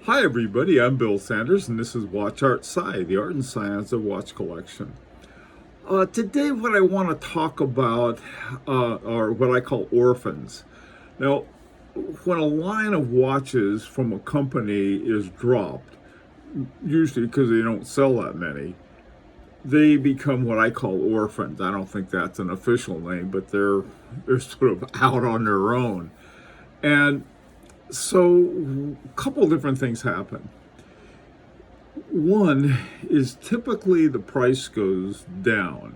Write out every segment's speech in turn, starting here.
Hi everybody, I'm Bill Sanders and this is Watch Art Sci, the art and science of watch collection. Today what I want to talk about are what I call orphans. Now, when a line of watches from a company is dropped, usually because they don't sell that many, they become what I call orphans. I don't think that's an official name, but they're sort of out on their own. And so a couple different things happen. One is typically the price goes down.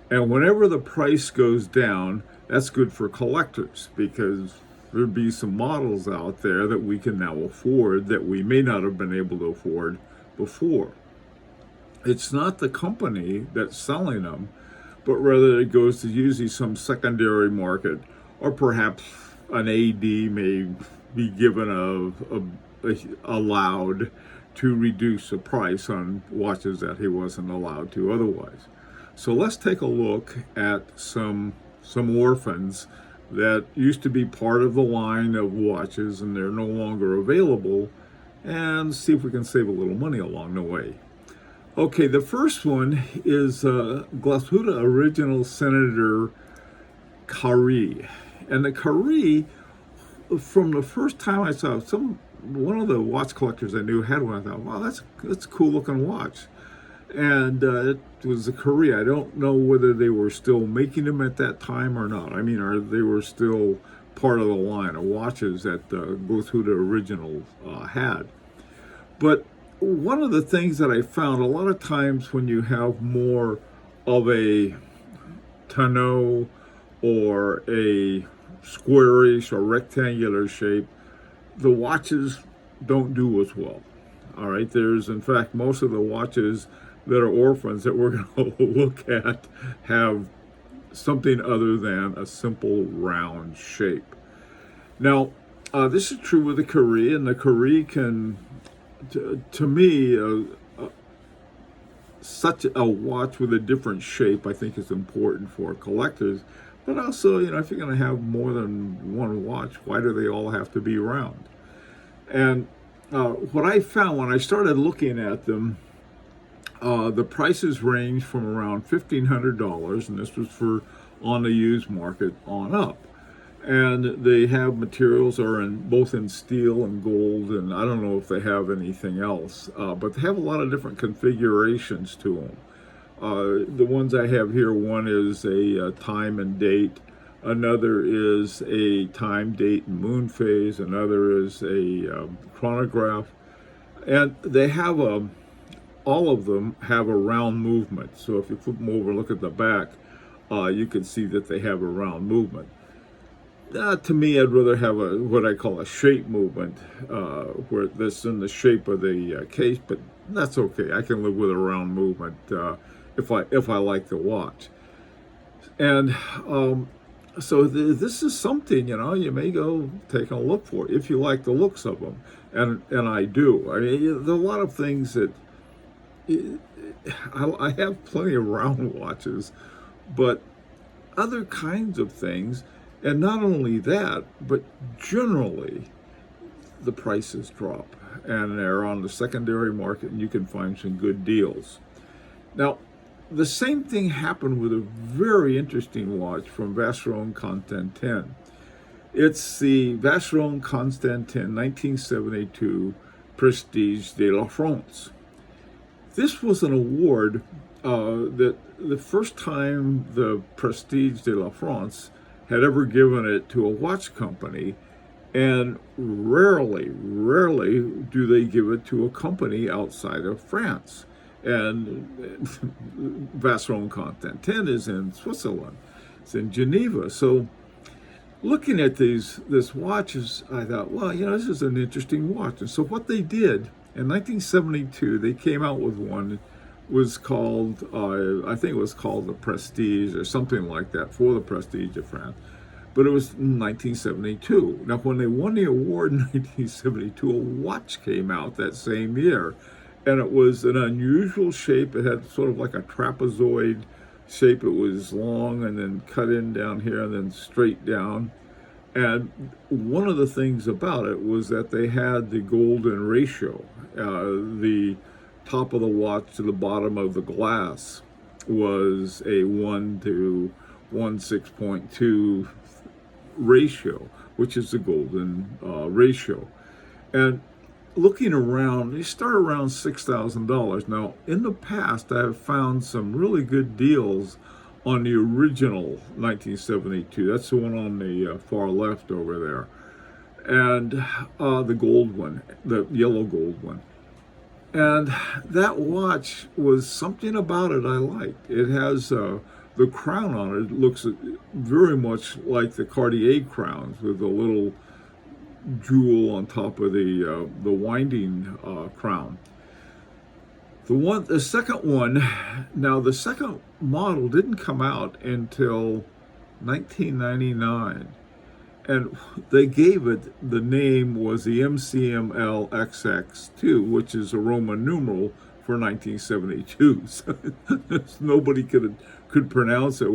And whenever the price goes down, that's good for collectors because there'd be some models out there that we can now afford that we may not have been able to afford before. It's not the company that's selling them, but rather it goes to usually some secondary market, or perhaps an AD may be given allowed to reduce the price on watches that he wasn't allowed to otherwise. So let's take a look at some orphans that used to be part of the line of watches and they're no longer available, and see if we can save a little money along the way. Okay, the first one is Glashütte Original Senator Karree. And the Karree, from the first time I saw one of the watch collectors I knew had one, I thought, wow, that's a cool looking watch. And it was a Karree. I don't know whether they were still making them at that time or not. I mean, they were still part of the line of watches that Glashütte Original had. But one of the things that I found, a lot of times when you have more of a tonneau or a squarish or rectangular shape, the watches don't do as well. All right, there's in fact most of the watches that are orphans that we're going to look at have something other than a simple round shape. Now, this is true with the Karree, and the Karree can, to me, such a watch with a different shape I think is important for collectors. But also, if you're going to have more than one watch, why do they all have to be round? And what I found when I started looking at them, the prices range from around $1,500, and this was for on the used market on up. And they have materials are both in steel and gold, and I don't know if they have anything else, but they have a lot of different configurations to them. The ones I have here, one is a time and date, another is a time, date, and moon phase, another is a chronograph, and they have all of them have a round movement. So if you flip them over, look at the back, you can see that they have a round movement. To me, I'd rather have what I call a shape movement, where this in the shape of the case, but that's okay. I can live with a round movement if I like the watch. And so this is something, you may go take a look for if you like the looks of them, and I do. I mean, there are a lot of things that I have plenty of round watches, but other kinds of things. And not only that, but generally the prices drop and they're on the secondary market and you can find some good deals. Now, the same thing happened with a very interesting watch from Vacheron Constantin. It's the Vacheron Constantin 1972 Prestige de la France. This was an award that the first time the Prestige de la France had ever given it to a watch company, and rarely do they give it to a company outside of France. And Vacheron Constantin is in Switzerland, it's in Geneva. So looking at this watches, I thought, well, this is an interesting watch. And so what they did, in 1972, they came out with one, was called, I think it was called the Prestige or something like that, for the Prestige de France. But it was in 1972. Now, when they won the award in 1972, a watch came out that same year. And it was an unusual shape. It had sort of like a trapezoid shape. It was long and then cut in down here and then straight down. And one of the things about it was that they had the golden ratio. The top of the watch to the bottom of the glass was a 1 to 1.6.2 ratio, which is the golden ratio. And looking around, you start around $6,000. Now, in the past, I have found some really good deals on the original 1972. That's the one on the far left over there. And the gold one, the yellow gold one. And that watch was something about it I liked. It has the crown on it. It looks very much like the Cartier crowns with a little jewel on top of the winding crown. The second one, now the second model didn't come out until 1999, and they gave it, the name was the MCML XX2, which is a Roman numeral for 1972. So nobody could pronounce it.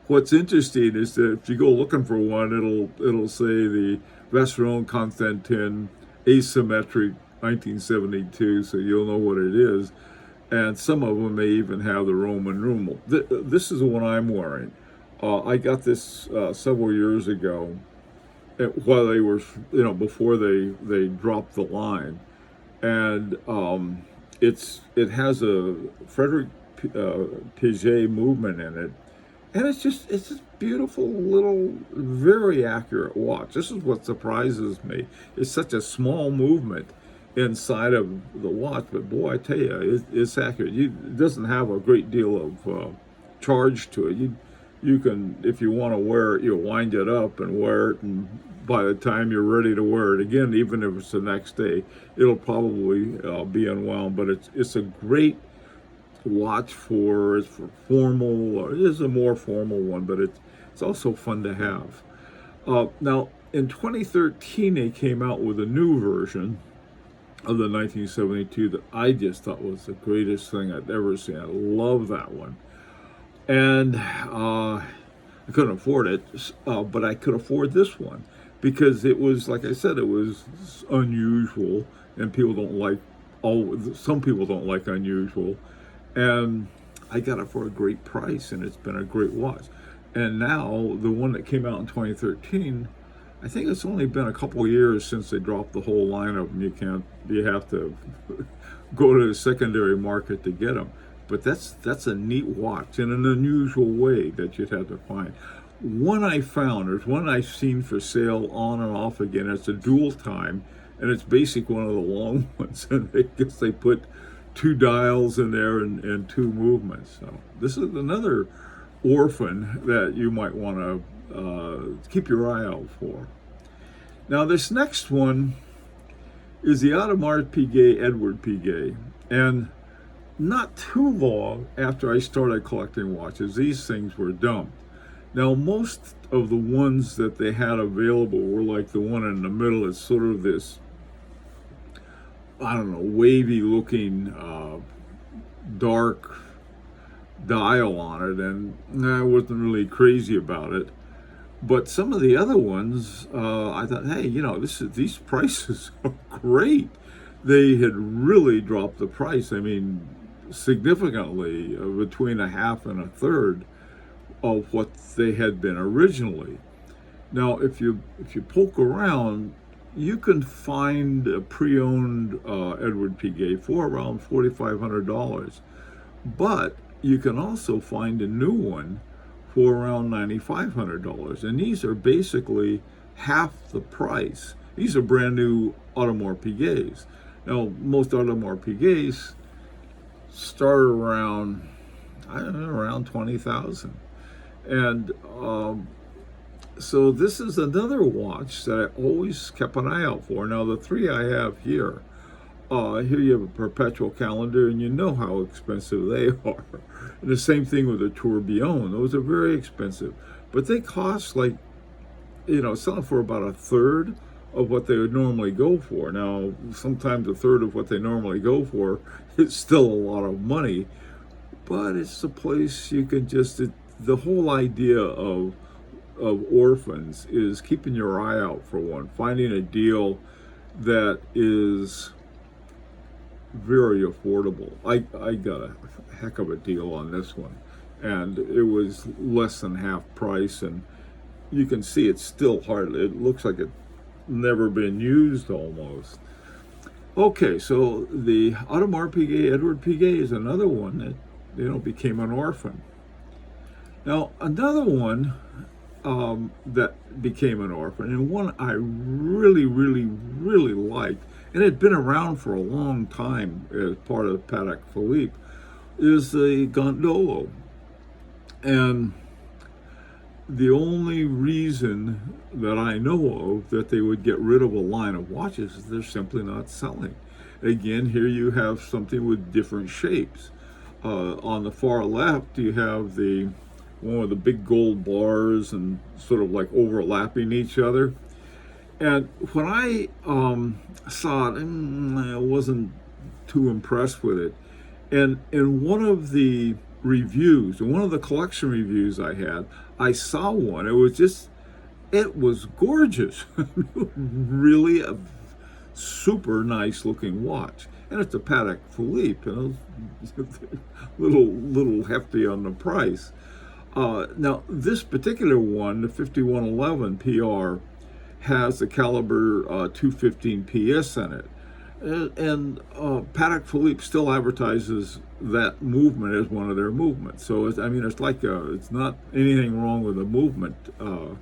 What's interesting is that if you go looking for one, it'll say the Vacheron Constantin asymmetric 1972, so you'll know what it is. And some of them may even have the Roman numeral. This is the one I'm wearing. I got this several years ago, while they were, before they dropped the line, and it has a Frederick Piguet movement in it, and it's just beautiful little, very accurate watch. This is what surprises me. It's such a small movement inside of the watch, but boy, I tell you, it's accurate. It doesn't have a great deal of charge to it. You can, if you want to wear it, you wind it up and wear it, and by the time you're ready to wear it again, even if it's the next day, it'll probably be unwound. But it's a great watch for formal, or it is a more formal one, but it's also fun to have. Now, in 2013, they came out with a new version of the 1972 that I just thought was the greatest thing I'd ever seen. I love that one. And I couldn't afford it, but I could afford this one because it was, like I said, it was unusual, and some people don't like unusual. And I got it for a great price, and it's been a great watch. And now the one that came out in 2013, I think it's only been a couple of years since they dropped the whole line of them. You have to go to the secondary market to get them. But that's a neat watch in an unusual way that you'd have to find. One I found, there's one I've seen for sale on and off again. It's a dual time, and it's basically one of the long ones. And I guess they put 2 dials in there and 2 movements. So this is another orphan that you might want to keep your eye out for. Now, this next one is the Audemars Piguet, Edward Piguet. And not too long after I started collecting watches, these things were dumped. Now, most of the ones that they had available were like the one in the middle. It's sort of this, I don't know, wavy looking dark dial on it, and I wasn't really crazy about it. But some of the other ones, I thought, hey, these prices are great. They had really dropped the price. I mean, significantly, between a half and a third of what they had been originally. Now, if you poke around, you can find a pre-owned Edward Piguet for around $4,500, but you can also find a new one for around $9,500, and these are basically half the price. These are brand new Audemars Piguets. Now, most Audemars Piguets start around, I don't know, around 20,000, and so this is another watch that I always kept an eye out for. Now, the 3 I have here you have a perpetual calendar, and you know how expensive they are. And the same thing with the Tourbillon. Those are very expensive, but they cost like, selling for about a third of what they would normally go for. Now, sometimes a third of what they normally go for is still a lot of money, but it's a place you can the whole idea of of Orphans is keeping your eye out for one, finding a deal that is very affordable. I got a heck of a deal on this one, and it was less than half price, and you can see it's still hard. It looks like it's never been used almost. Okay, so the Audemars Piguet, Edward Piguet, is another one that became an orphan. Now another one that became an orphan, and one I really, really, really liked, and had been around for a long time as part of Patek Philippe, is the Gondolo. And the only reason that I know of that they would get rid of a line of watches is they're simply not selling. Again, here you have something with different shapes. On the far left, you have one with the big gold bars and sort of like overlapping each other. And when I saw it, I wasn't too impressed with it. And in one of the reviews, in one of the collection reviews I had, I saw one. It was gorgeous. Really a super nice looking watch. And it's a Patek Philippe, little hefty on the price. Now, this particular one, the 5111 PR, has the caliber 215 PS in it. And Patek Philippe still advertises that movement as one of their movements. So it's not anything wrong with the movement. In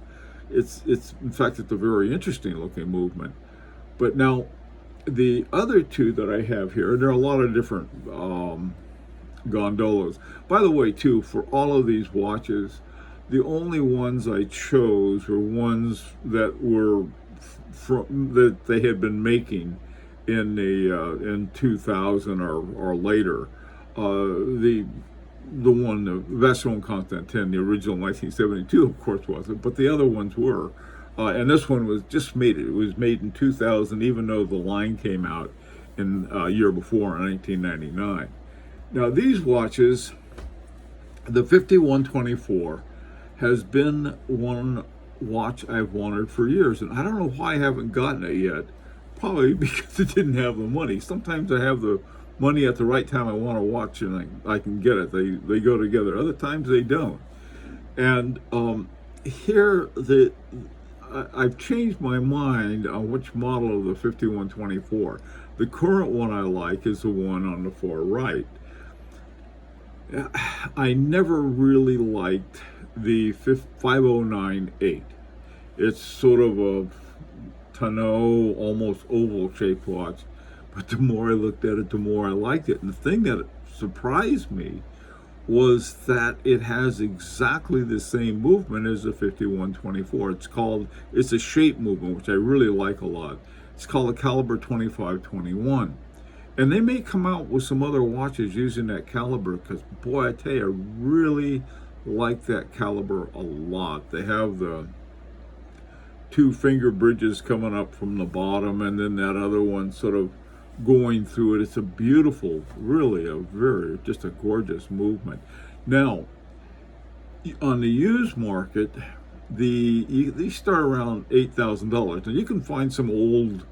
fact, it's a very interesting looking movement. But now, the other two that I have here, there are a lot of different gondolas. By the way, too, for all of these watches, the only ones I chose were ones that were that they had been making in 2000 or later. The Vacheron Constantin, the original 1972, of course, wasn't, but the other ones were. And this one was just made. It was made in 2000, even though the line came out in a year before, in 1999. Now, these watches, the 5124, has been one watch I've wanted for years, and I don't know why I haven't gotten it yet. Probably because I didn't have the money. Sometimes I have the money at the right time I want to watch, and I can get it. They go together. Other times they don't. And here I've changed my mind on which model of the 5124. The current one I like is the one on the far right. I never really liked the 5098. It's sort of a tonneau, almost oval-shaped watch, but the more I looked at it, the more I liked it. And the thing that surprised me was that it has exactly the same movement as the 5124. It's a shape movement, which I really like a lot. It's called a caliber 2521. And they may come out with some other watches using that caliber, because boy, I tell you, I really like that caliber a lot. They have the two finger bridges coming up from the bottom, and then that other one sort of going through it. It's a beautiful, really just a gorgeous movement. Now, on the used market, these start around $8,000. And you can find some old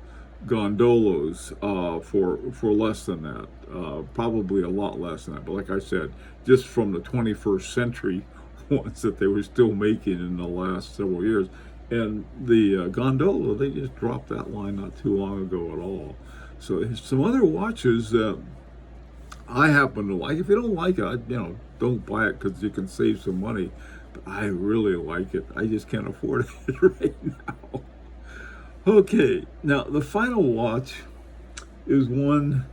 gondolas for less than that, probably a lot less than that. But like I said, just from the 21st century ones that they were still making in the last several years. And the gondola, they just dropped that line not too long ago at all. So there's some other watches that I happen to like. If you don't like it, don't buy it, because you can save some money. But I really like it. I just can't afford it right now. Okay, now the final watch is one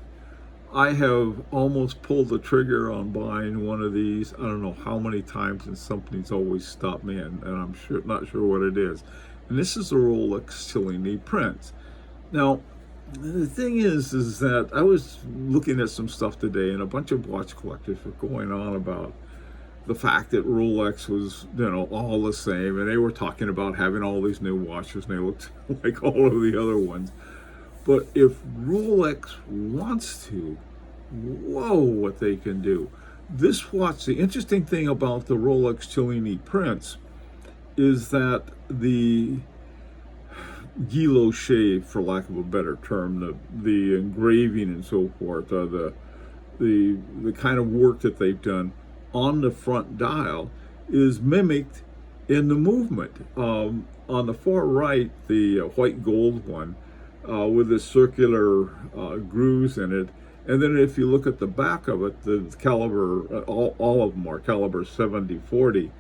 I have almost pulled the trigger on buying one of these. I don't know how many times, and something's always stopped me, and I'm not sure what it is. And this is the Rolex Cellini Prince. Now, the thing is that I was looking at some stuff today, and a bunch of watch collectors were going on about the fact that Rolex was, all the same, and they were talking about having all these new watches, and they looked like all of the other ones. But if Rolex wants to, whoa, what they can do. This watch, the interesting thing about the Rolex Cellini Prince is that the guilloche, for lack of a better term, the engraving and so forth, the kind of work that they've done on the front dial is mimicked in the movement. On the far right, the white gold one with the circular grooves in it, and then if you look at the back of it, the caliber, all of them are caliber 70/40,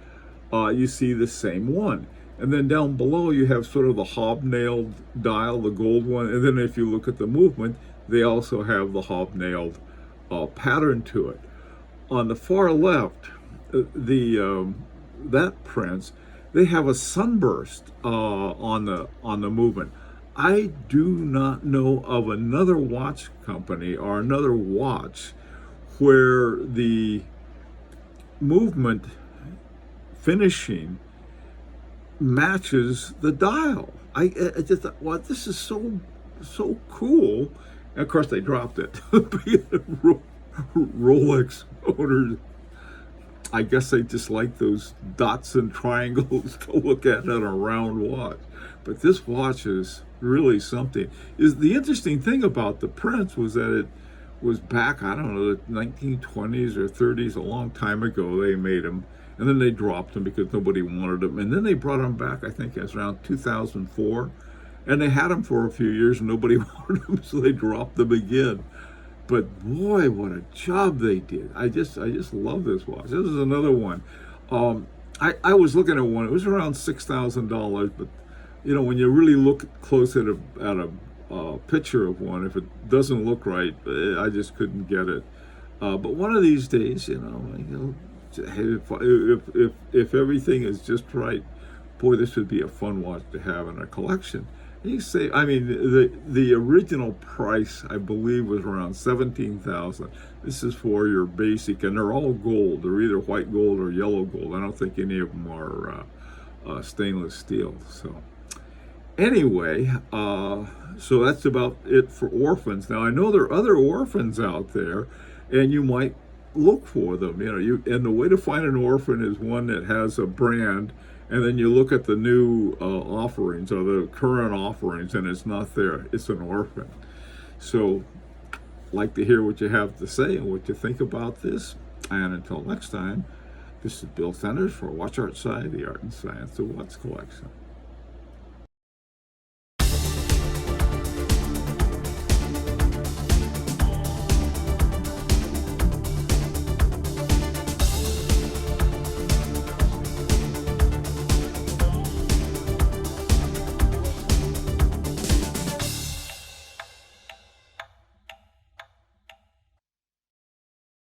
you see the same one. And then down below you have sort of the hobnailed dial, the gold one, and then if you look at the movement, they also have the hobnailed pattern to it. On the far left, that prince, they have a sunburst on the movement. I do not know of another watch company or another watch where the movement finishing matches the dial. I just thought, wow, this is so cool. And of course, they dropped it. Rolex owners, I guess they just like those dots and triangles to look at on a round watch. But this watch is really something. Is the interesting thing about the Prince was that it was back, I don't know, the 1920s or 30s, a long time ago they made them. And then they dropped them because nobody wanted them. And then they brought them back, I think it was around 2004. And they had them for a few years and nobody wanted them, so they dropped them again. But boy, what a job they did. I just love this watch. This is another one. I was looking at one, it was around $6,000, but you know, when you really look close at a picture of one, if it doesn't look right, I just couldn't get it. But one of these days, you know, if everything is just right, boy, this would be a fun watch to have in a collection. You say, I mean, the original price, I believe, was around $17,000. This is for your basic, and they're all gold. They're either white gold or yellow gold. I don't think any of them are stainless steel. So anyway, so that's about it for Orphans. Now I know there are other Orphans out there, and you might look for them. You know, and the way to find an Orphan is one that has a brand. And then you look at the new offerings or the current offerings, and it's not there. It's an Orphan. So, like to hear what you have to say and what you think about this. And until next time, this is Bill Sanders for Watch Art Side, the Art and Science of Watch Collection.